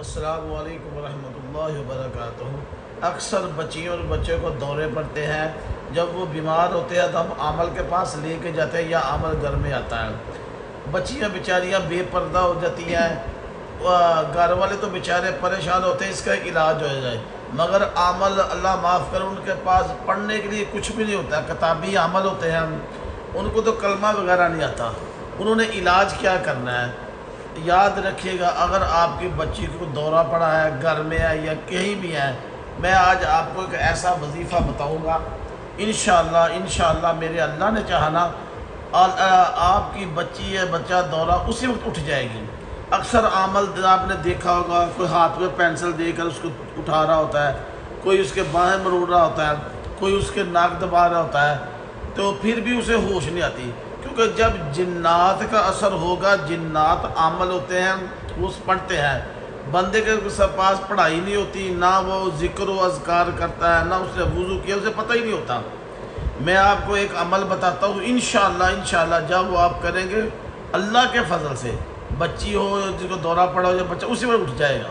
السلام علیکم ورحمۃ اللہ وبرکاتہ۔ اکثر بچیوں اور بچے کو دورے پڑتے ہیں، جب وہ بیمار ہوتے ہیں تو ہم عامل کے پاس لے کے جاتے ہیں یا عامل گھر میں آتا ہے۔ بچیاں بیچاریاں بے پردہ ہو جاتی ہیں، گھر والے تو بیچارے پریشان ہوتے ہیں اس کا علاج ہو جائے، مگر عامل اللہ معاف کرے ان کے پاس پڑھنے کے لیے کچھ بھی نہیں ہوتا، کتابی عامل ہوتے ہیں، ان کو تو کلمہ وغیرہ نہیں آتا، انہوں نے علاج کیا کرنا ہے۔ یاد رکھیے گا، اگر آپ کی بچی کو دورہ پڑا ہے، گھر میں ہے یا کہیں بھی ہے، میں آج آپ کو ایک ایسا وظیفہ بتاؤں گا، انشاءاللہ میرے اللہ نے چاہنا آپ کی بچی یا بچہ دورہ اسی وقت اٹھ جائے گی۔ اکثر عامل آپ نے دیکھا ہوگا، کوئی ہاتھ میں پینسل دے کر اس کو اٹھا رہا ہوتا ہے، کوئی اس کے باہیں مروڑ رہا ہوتا ہے، کوئی اس کے ناک دبا رہا ہوتا ہے، تو پھر بھی اسے ہوش نہیں آتی، کیونکہ جب جنات کا اثر ہوگا، جنات عامل ہوتے ہیں، وہ پڑھتے ہیں، بندے کے پاس پڑھائی نہیں ہوتی، نہ وہ ذکر و اذکار کرتا ہے، نہ اس نے وضو کیا، اسے پتہ ہی نہیں ہوتا۔ میں آپ کو ایک عمل بتاتا ہوں، انشاءاللہ جب وہ آپ کریں گے، اللہ کے فضل سے بچی ہو جس کو دورہ پڑا ہو یا بچہ اسی وقت اٹھ جائے گا۔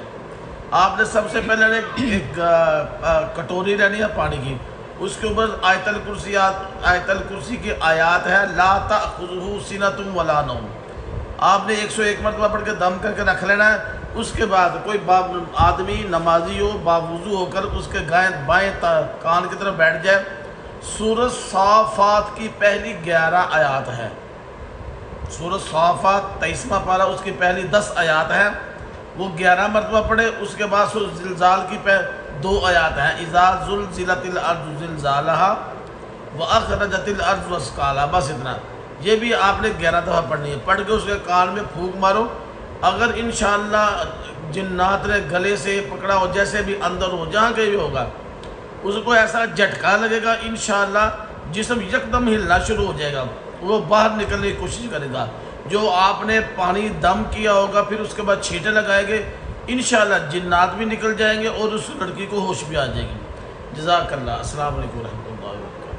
آپ نے سب سے پہلے ایک کٹوری لینی ہے پانی کی، اس کے اوپر آیت الکرسی کی آیات ہے، لا تأخذہ سنۃ ولا نوم، آپ نے 101 مرتبہ پڑھ کے دم کر کے رکھ لینا ہے۔ اس کے بعد کوئی آدمی نمازی ہو، باوضو ہو کر اس کے بائیں کان کی طرف بیٹھ جائے، سورۃ صافات کی پہلی 11 آیات ہے، سورۃ صافات 23واں پارہ، اس کی پہلی 10 آیات ہیں، وہ 11 مرتبہ پڑھے۔ اس کے بعد سورۃ زلزال کی 2 آیات ہیں، اذا زلزلت الارض زلزالہا واخرجت الارض اثقالہا، بس اتنا، یہ بھی آپ نے 11 دفعہ پڑھنی ہے۔ پڑھ کے اس کے کان میں پھونک مارو، اگر انشاءاللہ جنات نے گلے سے پکڑا ہو، جیسے بھی اندر ہو، جہاں کہیں بھی ہوگا، اس کو ایسا جھٹکا لگے گا، انشاءاللہ جسم یکدم ہلنا شروع ہو جائے گا، وہ باہر نکلنے کی کوشش کرے گا۔ جو آپ نے پانی دم کیا ہوگا، پھر اس کے بعد چھینٹے لگائے گے، انشاءاللہ جنات بھی نکل جائیں گے اور اس لڑکی کو ہوش بھی آ جائے گی۔ جزاک اللہ۔ السلام علیکم ورحمۃ اللہ وبرکاتہ۔